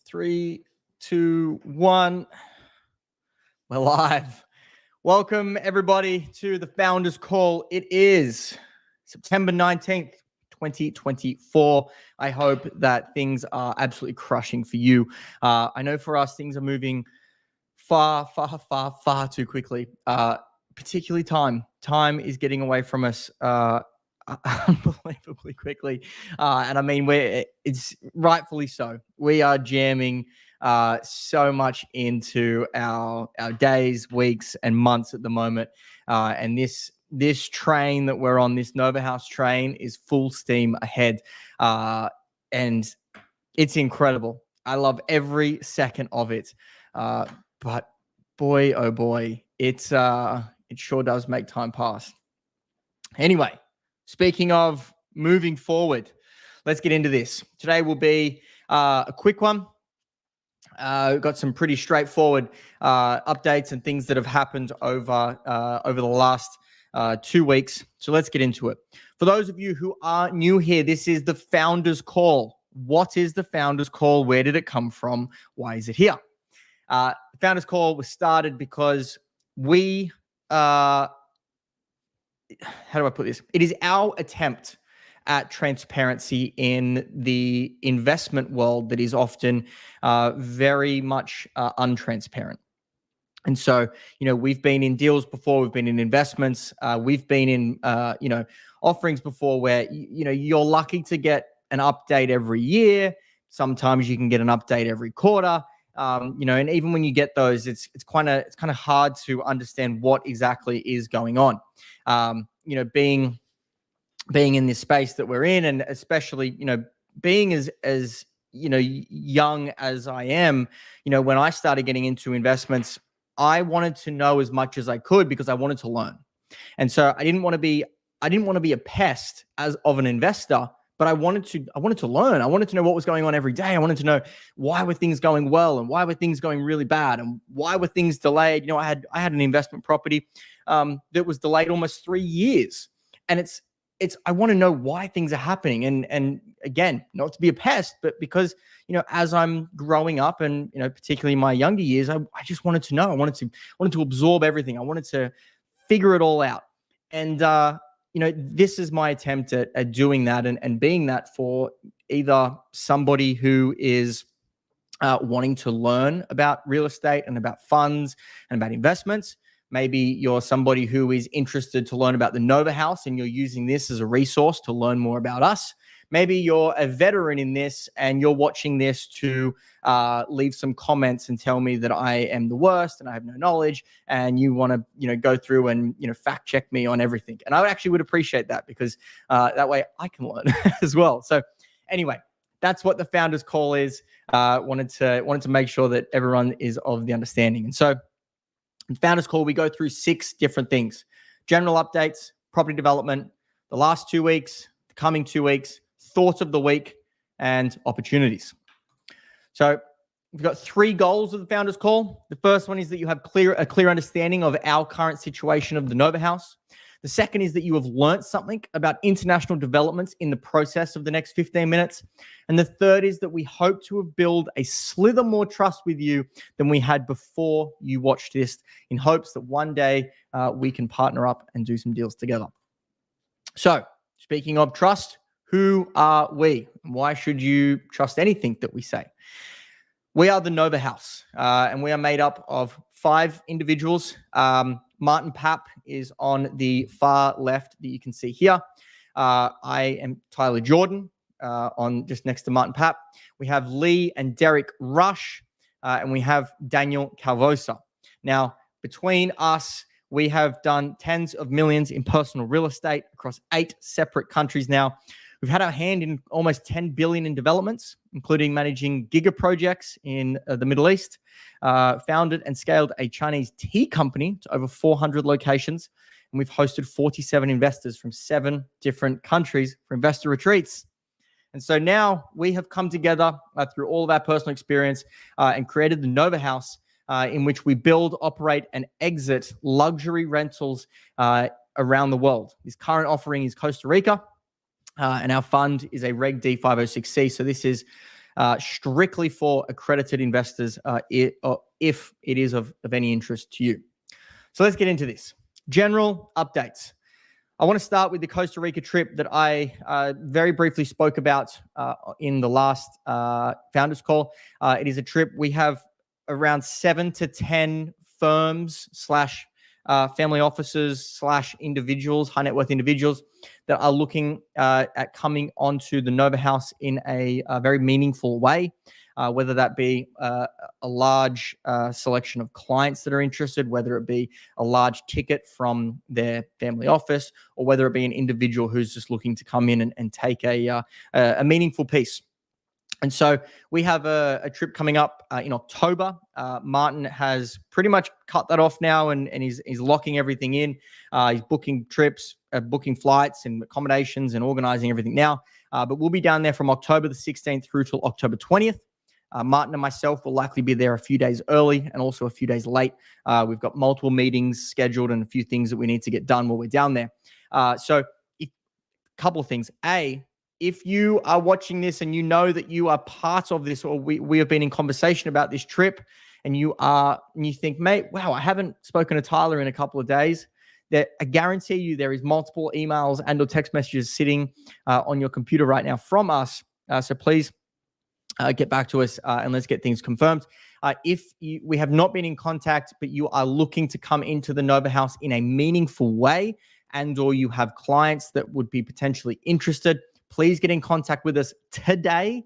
Three, two, one. We're live. Welcome, everybody, to the Founders Call. It is September 19th, 2024. I hope that things are absolutely crushing for you. I know for us, things are moving far too quickly, particularly time. Time is getting away from us unbelievably quickly. And I mean, it's rightfully so. We are jamming so much into our days, weeks, and months at the moment. And this train that we're on, this Nova House train, is full steam ahead. And it's incredible. I love every second of it. But boy, oh boy, it sure does make time pass. Anyway, speaking of moving forward, let's get into this. Today will be a quick one. We've got some pretty straightforward updates and things that have happened over the last 2 weeks. So let's get into it. For those of you who are new here, this is the Founders Call. What is the Founders Call? Where did it come from? Why is it here? The Founders Call was started because we... how do I put this? It is our attempt at transparency in the investment world that is often very much untransparent. And so, we've been in deals before, we've been in investments, we've been in, offerings before where, you're lucky to get an update every year. Sometimes you can get an update every quarter. And even when you get those, it's kind of hard to understand what exactly is going on. Being in this space that we're in, and especially, being as young as I am, when I started getting into investments, I wanted to know as much as I could because I wanted to learn. And so I didn't want to be a pest of an investor, but I wanted to learn. I wanted to know what was going on every day. I wanted to know why were things going well and why were things going really bad and why were things delayed. I had an investment property that was delayed almost 3 years, and I want to know why things are happening. And again, not to be a pest, but because as I'm growing up, and particularly in my younger years, I just wanted to know. I wanted to absorb everything. I wanted to figure it all out. And this is my attempt at doing that and being that for either somebody who is wanting to learn about real estate and about funds and about investments. Maybe you're somebody who is interested to learn about the Nova House and you're using this as a resource to learn more about us. Maybe you're a veteran in this and you're watching this to leave some comments and tell me that I am the worst and I have no knowledge, and you want to go through and fact check me on everything. And I actually would appreciate that because that way I can learn as well. So anyway, that's what the Founders Call is. Wanted to make sure that everyone is of the understanding. And so in Founders Call, we go through 6 different things: general updates, property development, the last 2 weeks, the coming 2 weeks, thoughts of the week, and opportunities. So we've got 3 goals of the Founders Call. The first one is that you have a clear understanding of our current situation of the Nova House. The second is that you have learned something about international developments in the process of the next 15 minutes. And the third is that we hope to have built a slither more trust with you than we had before you watched this, in hopes that one day we can partner up and do some deals together. So speaking of trust, who are we? Why should you trust anything that we say? We are the Nova House, and we are made up of 5 individuals. Martin Papp is on the far left that you can see here. I am Tyler Jordan, on just next to Martin Papp. We have Lee and Derek Rush, and we have Daniel Calvosa. Now, between us, we have done tens of millions in personal real estate across 8 separate countries now. We've had our hand in almost 10 billion in developments, including managing giga projects in the Middle East, founded and scaled a Chinese tea company to over 400 locations, and we've hosted 47 investors from 7 different countries for investor retreats. And so now we have come together through all of our personal experience and created the Nova House, in which we build, operate, and exit luxury rentals around the world. This current offering is Costa Rica. And our fund is a Reg D 506C. So this is strictly for accredited investors if it is of any interest to you. So let's get into this. General updates. I want to start with the Costa Rica trip that I very briefly spoke about in the last founders call. It is a trip. We have around 7 to 10 firms / family offices / individuals, high net worth individuals that are looking at coming onto the Nova House in a very meaningful way, whether that be a large selection of clients that are interested, whether it be a large ticket from their family office, or whether it be an individual who's just looking to come in and take a meaningful piece. And so we have a trip coming up in October. Martin has pretty much cut that off now, and he's locking everything in. He's booking trips, booking flights and accommodations and organizing everything now. But we'll be down there from October the 16th through till October 20th. Martin and myself will likely be there a few days early and also a few days late. We've got multiple meetings scheduled and a few things that we need to get done while we're down there. So a couple of things. If you are watching this and you know that you are part of this, or we have been in conversation about this trip, and you think, mate, wow, I haven't spoken to Tyler in a couple of days, that I guarantee you there is multiple emails and or text messages sitting on your computer right now from us. So please get back to us and let's get things confirmed. If we have not been in contact, but you are looking to come into the Nova House in a meaningful way, and or you have clients that would be potentially interested, please get in contact with us today,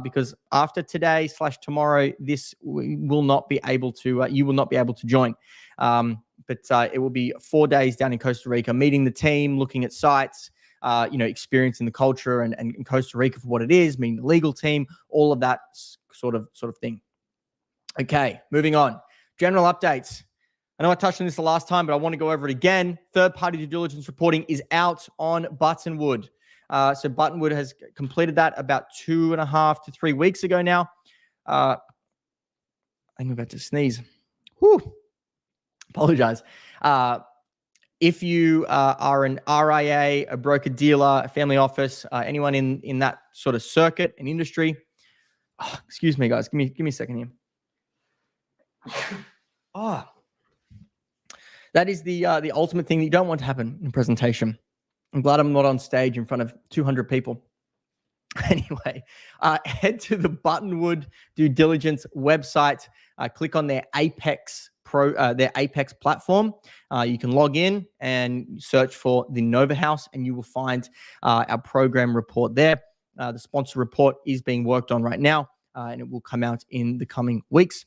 because after today / tomorrow, this will not be able to, you will not be able to join. But it will be 4 days down in Costa Rica, meeting the team, looking at sites, experiencing the culture and Costa Rica for what it is, meeting the legal team, all of that sort of thing. Okay, moving on. General updates. I know I touched on this the last time, but I want to go over it again. Third-party due diligence reporting is out on Buttonwood. So Buttonwood has completed that about 2.5 to 3 weeks ago now. I think I'm about to sneeze. Whew. Apologize. If you are an RIA, a broker-dealer, a family office, anyone in that sort of circuit and industry, excuse me, guys. Give me a second here. That is the ultimate thing that you don't want to happen in presentation. I'm glad I'm not on stage in front of 200 people. Anyway, head to the Buttonwood due diligence website. Click on their Apex platform. You can log in and search for the Nova House, and you will find our program report there. The sponsor report is being worked on right now, and it will come out in the coming weeks.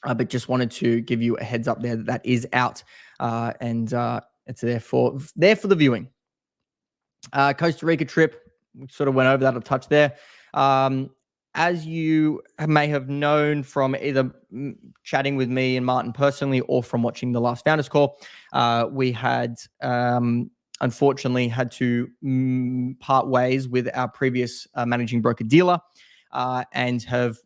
But just wanted to give you a heads up there that is out, and it's there for the viewing. Costa Rica trip, we sort of went over that a touch there. As you may have known from either chatting with me and Martin personally, or from watching the last founders call, we had unfortunately had to part ways with our previous managing broker dealer, and have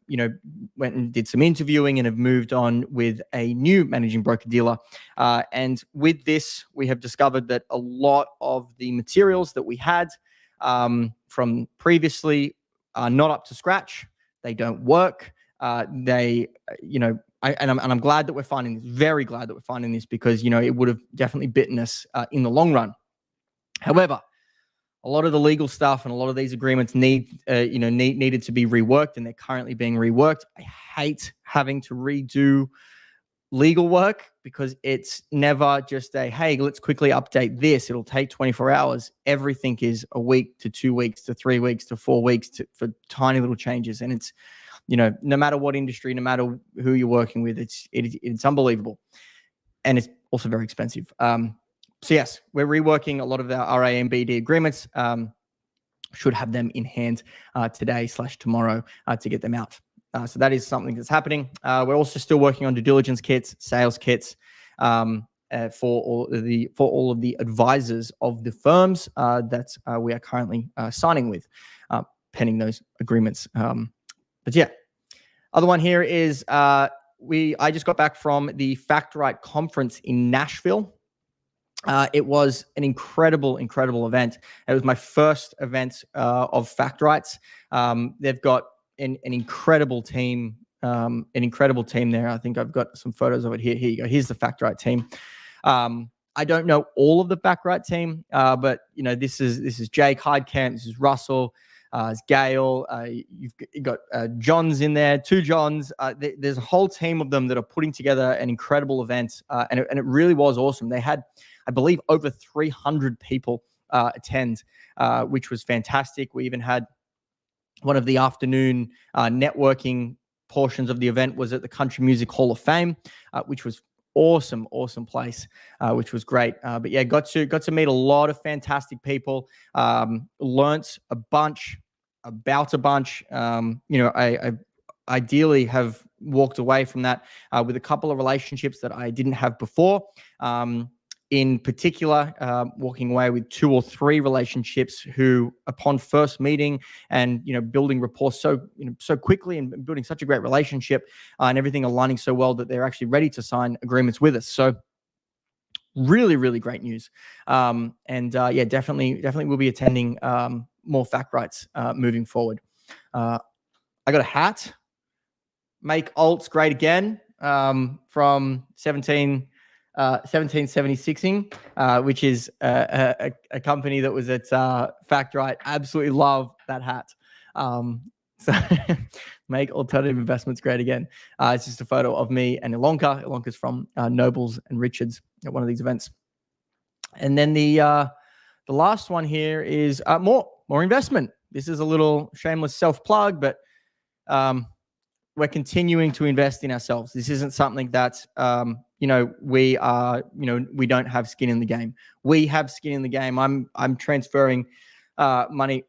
went and did some interviewing and have moved on with a new managing broker dealer. And with this, we have discovered that a lot of the materials that we had from previously are not up to scratch. They don't work. I'm glad that we're finding this. Very glad that we're finding this, because it would have definitely bitten us in the long run. However, a lot of the legal stuff and a lot of these agreements needed to be reworked, and they're currently being reworked. I hate having to redo legal work, because it's never just hey, let's quickly update this. It'll take 24 hours. Everything is a week to 2 weeks to 3 weeks to 4 weeks for tiny little changes. And it's, no matter what industry, no matter who you're working with, it's unbelievable. And it's also very expensive. So yes, we're reworking a lot of our RA and BD agreements. Should have them in hand today / tomorrow to get them out. So that is something that's happening. We're also still working on due diligence kits, sales kits for all of the advisors of the firms that we are currently signing with, pending those agreements. But yeah, other one here is I just got back from the FactRight conference in Nashville. It was an incredible event. It was my first event of FactRights. They've got an incredible team. An incredible team there. I think I've got some photos of it here. Here you go. Here's the FactRight team. I don't know all of the FactRight team, but this is Jake Heidkamp, this is Russell, it's Gail. You've got John's in there, two Johns. There's a whole team of them that are putting together an incredible event, and it really was awesome. They had, I believe, over 300 people attend, which was fantastic. We even had one of the afternoon networking portions of the event was at the Country Music Hall of Fame, which was awesome place, which was great. But yeah, got to meet a lot of fantastic people. Learnt a bunch about a bunch. I ideally have walked away from that with a couple of relationships that I didn't have before. In particular, walking away with 2 or 3 relationships who, upon first meeting and building rapport so quickly and building such a great relationship and everything aligning so well that they're actually ready to sign agreements with us. So really, really great news. Yeah, definitely will be attending more FactRights moving forward. I got a hat, Make Alts Great Again, from 1776ing, which is a company that was at FactRight. Absolutely love that hat. So Make alternative investments great again. It's just a photo of me and Ilonka. Ilonka's from Nobles and Richards at one of these events. And then the last one here is more investment. This is a little shameless self-plug, but we're continuing to invest in ourselves. This isn't something that we don't have skin in the game. We have skin in the game. I'm transferring money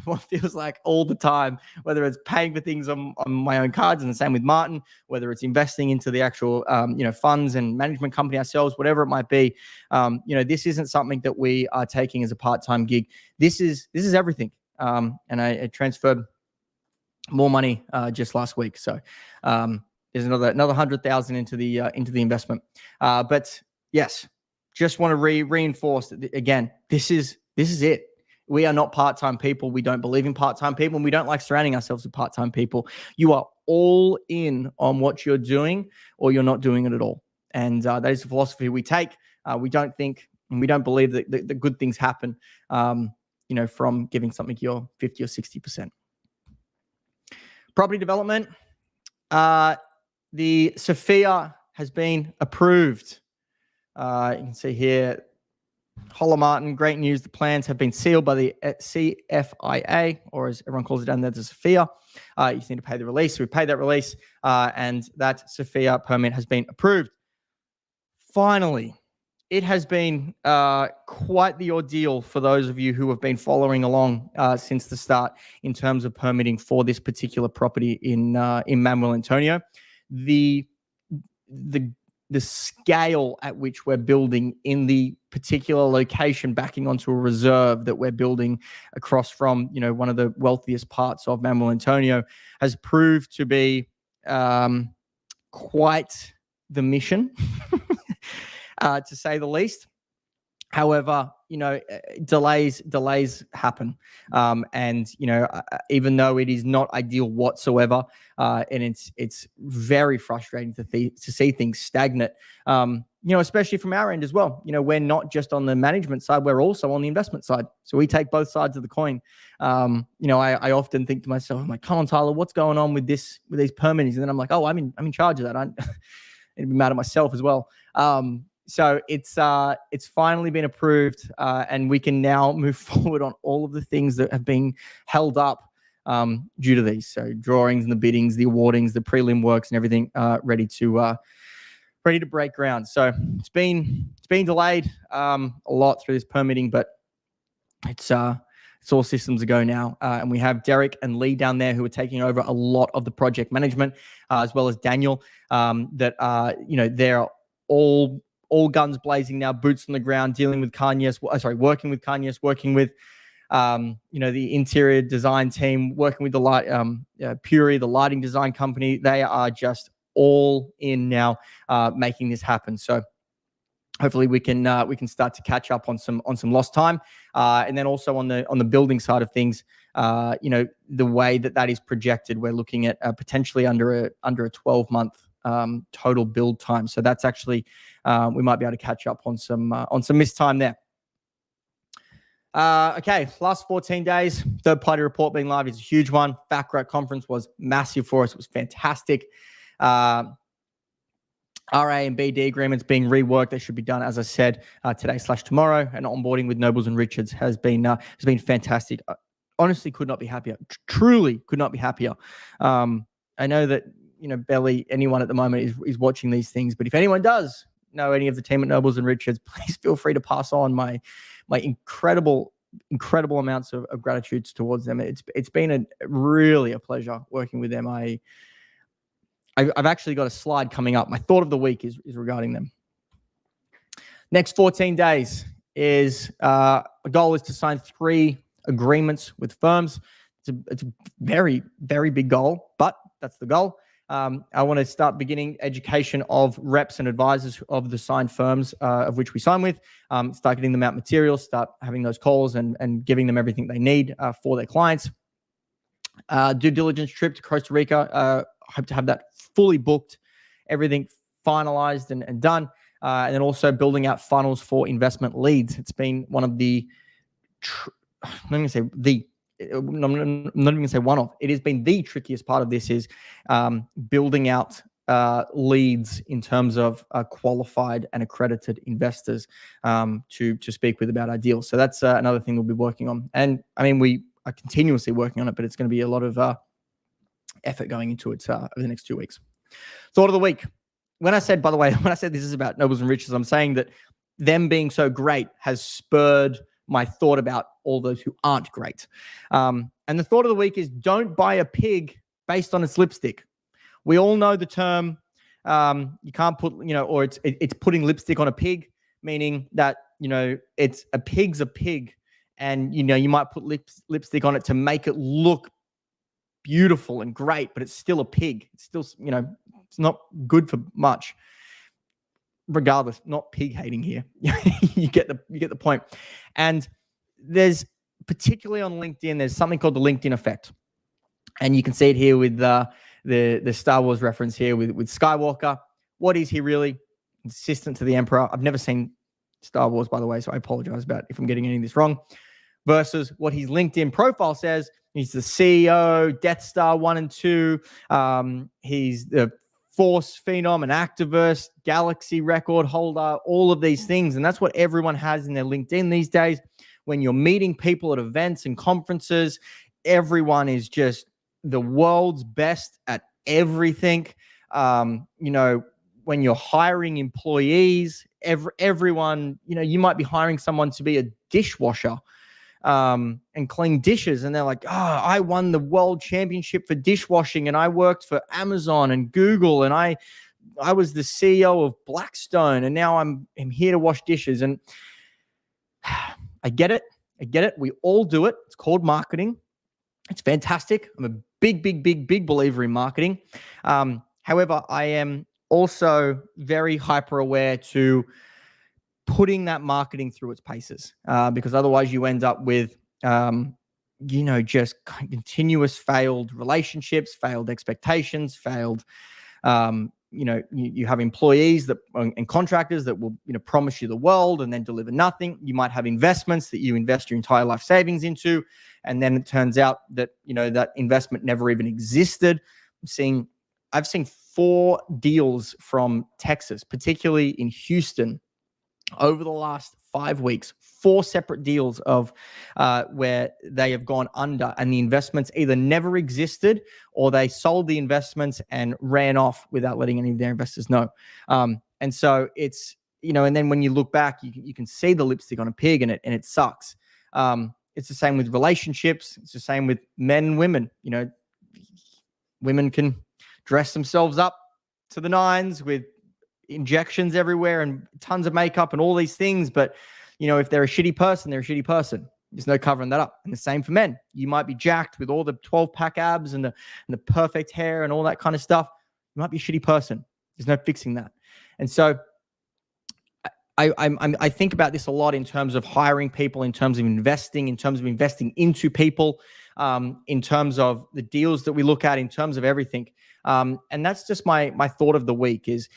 what feels like all the time, whether it's paying for things on my own cards, and the same with Martin, whether it's investing into the actual funds and management company ourselves, whatever it might be. This isn't something that we are taking as a part-time gig. This is everything. And I transferred more money just last week. So there's another 100,000 into the investment. But yes, just want to reinforce that again. This is it. We are not part-time people. We don't believe in part-time people, and we don't like surrounding ourselves with part-time people. You are all in on what you're doing, or you're not doing it at all. And that is the philosophy we take. We don't think and we don't believe that the good things happen, from giving something your 50 or 60%. Property development. The Sophia has been approved. You can see here, Holla Martin, great news. The plans have been sealed by the CFIA, or as everyone calls it down there, the Sophia. You just need to pay the release. We paid that release, and that Sophia permit has been approved. Finally, it has been quite the ordeal for those of you who have been following along since the start in terms of permitting for this particular property in Manuel Antonio. The scale at which we're building in the particular location backing onto a reserve that we're building across from, one of the wealthiest parts of Manuel Antonio has proved to be quite the mission, to say the least. However, delays happen. And, even though it is not ideal whatsoever, and it's very frustrating to see things stagnant, especially from our end as well. We're not just on the management side, we're also on the investment side. So we take both sides of the coin. I often think to myself, I'm like, come on, Tyler, what's going on with these permittings? And then I'm like, oh, I'm in charge of that. I'd be mad at myself as well. So it's finally been approved, and we can now move forward on all of the things that have been held up due to these. So drawings and the biddings, the awardings, the prelim works, and everything ready to break ground. So it's been delayed a lot through this permitting, but it's all systems go now. And we have Derek and Lee down there who are taking over a lot of the project management, as well as Daniel, that they're all guns blazing now, boots on the ground, working with Kanyes, working with, the interior design team, working with the Puri, the lighting design company. They are just all in now, making this happen. So hopefully we can start to catch up on some lost time, and then also on the building side of things. the way that is projected, we're looking at potentially under a 12-month total build time. So that's actually we might be able to catch up on some missed time there. Okay, last 14 days, third-party report being live is a huge one. FactGrad conference was massive for us. It was fantastic. RA and BD agreements being reworked. They should be done, as I said, today/tomorrow. And onboarding with Nobles and Richards has been fantastic. Honestly, could not be happier. Truly could not be happier. I know that barely anyone at the moment is watching these things, but if anyone does know any of the team at Nobles and Richards, please feel free to pass on my incredible amounts of gratitude towards them. It's been really a pleasure working with them. I've actually got a slide coming up. My thought of the week is regarding them. Next 14 days is a goal is to sign 3 agreements with firms. It's a very, very big goal, but that's the goal. I want to start beginning education of reps and advisors of the signed firms of which we sign with, start getting them out materials, start having those calls and giving them everything they need for their clients. Due diligence trip to Costa Rica. Hope to have that fully booked, everything finalized and done. And then also building out funnels for investment leads. It's been one of the, I'm not going to say the, I'm not even going to say one of. It has been the trickiest part of this is building out leads in terms of qualified and accredited investors to speak with about our deals. So that's another thing we'll be working on. And I mean, we are continuously working on it, but it's going to be a lot of effort going into it over the next 2 weeks. Thought of the week. When I said this is about Nobles and Richards, I'm saying that them being so great has spurred my thought about all those who aren't great. And the thought of the week is don't buy a pig based on its lipstick. We all know the term, you can't put, or it's putting lipstick on a pig, meaning that, it's a pig's a pig. And, you might put lipstick on it to make it look beautiful and great, but it's still a pig. It's still, it's not good for much. Regardless, not pig hating here. you get the point. And there's particularly on LinkedIn, there's something called the LinkedIn effect. And you can see it here with the Star Wars reference here with Skywalker. What is he really? Assistant to the Emperor. I've never seen Star Wars, by the way, so I apologize about if I'm getting any of this wrong. Versus what his LinkedIn profile says. He's the CEO, Death Star 1 and 2. He's the Force phenom, an activist, galaxy record holder, all of these things. And that's what everyone has in their LinkedIn these days. When you're meeting people at events and conferences, everyone is just the world's best at everything. When you're hiring employees, everyone, you might be hiring someone to be a dishwasher and clean dishes. And they're like, I won the world championship for dishwashing and I worked for Amazon and Google and I was the CEO of Blackstone and now I'm here to wash dishes. And I get it. We all do it. It's called marketing. It's fantastic. I'm a big believer in marketing. However, I am also very hyper aware to putting that marketing through its paces, because otherwise you end up with, just continuous failed relationships, failed expectations, failed, you have employees and contractors that will, promise you the world and then deliver nothing. You might have investments that you invest your entire life savings into, and then it turns out that, that investment never even existed. I've seen 4 deals from Texas, particularly in Houston, over the last 5 weeks, 4 separate deals of where they have gone under and the investments either never existed or they sold the investments and ran off without letting any of their investors know. And so it's, and then when you look back, you can see the lipstick on a pig and it sucks. It's the same with relationships. It's the same with men and women. Women can dress themselves up to the nines with injections everywhere and tons of makeup and all these things. But, if they're a shitty person, they're a shitty person. There's no covering that up. And the same for men. You might be jacked with all the 12-pack abs and the perfect hair and all that kind of stuff. You might be a shitty person. There's no fixing that. And so I think about this a lot in terms of hiring people, in terms of investing into people. in terms of the deals that we look at, in terms of everything. And that's just my thought of the week is,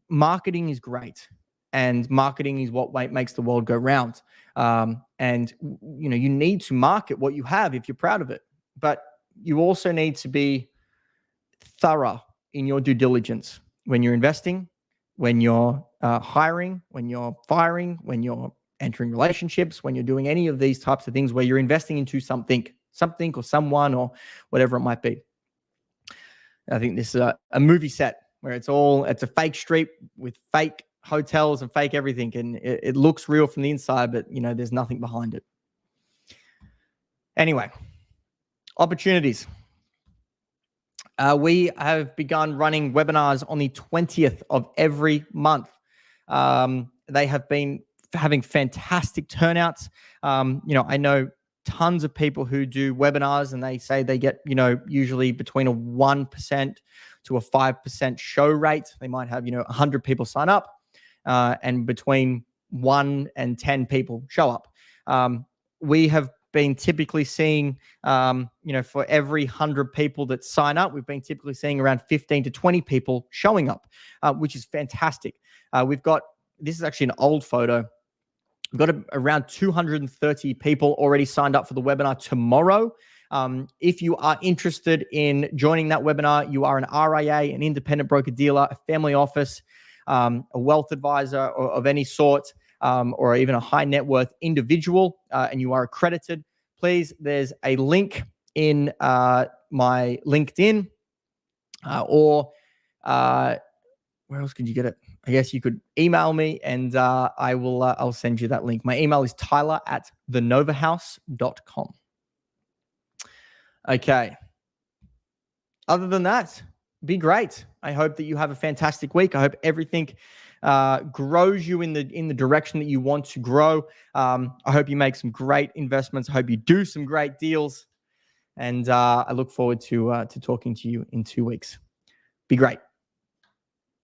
marketing is great, and marketing is what makes the world go round. And you need to market what you have if you're proud of it, but you also need to be thorough in your due diligence when you're investing, when you're hiring, when you're firing, when you're entering relationships, when you're doing any of these types of things where you're investing into something or someone or whatever it might be. I think this is a movie set where it's a fake street with fake hotels and fake everything, and it looks real from the inside, but there's nothing behind it. Anyway, opportunities. We have begun running webinars on the 20th of every month. They have been having fantastic turnouts. I know tons of people who do webinars, and they say they get, usually between a 1% to a 5% show rate. They might have, 100 people sign up, and between 1 and 10 people show up. We have been typically seeing, for every 100 people that sign up, we've been typically seeing around 15 to 20 people showing up, which is fantastic. This is actually an old photo. We've got around 230 people already signed up for the webinar tomorrow. If you are interested in joining that webinar, you are an RIA, an independent broker-dealer, a family office, a wealth advisor of any sort, or even a high net worth individual, and you are accredited, please, there's a link in my LinkedIn, or where else could you get it? I guess you could email me, and I'll send you that link. My email is tyler@thenovahouse.com. Okay. Other than that, be great. I hope that you have a fantastic week. I hope everything grows you in the direction that you want to grow. I hope you make some great investments. I hope you do some great deals. And I look forward to talking to you in 2 weeks. Be great.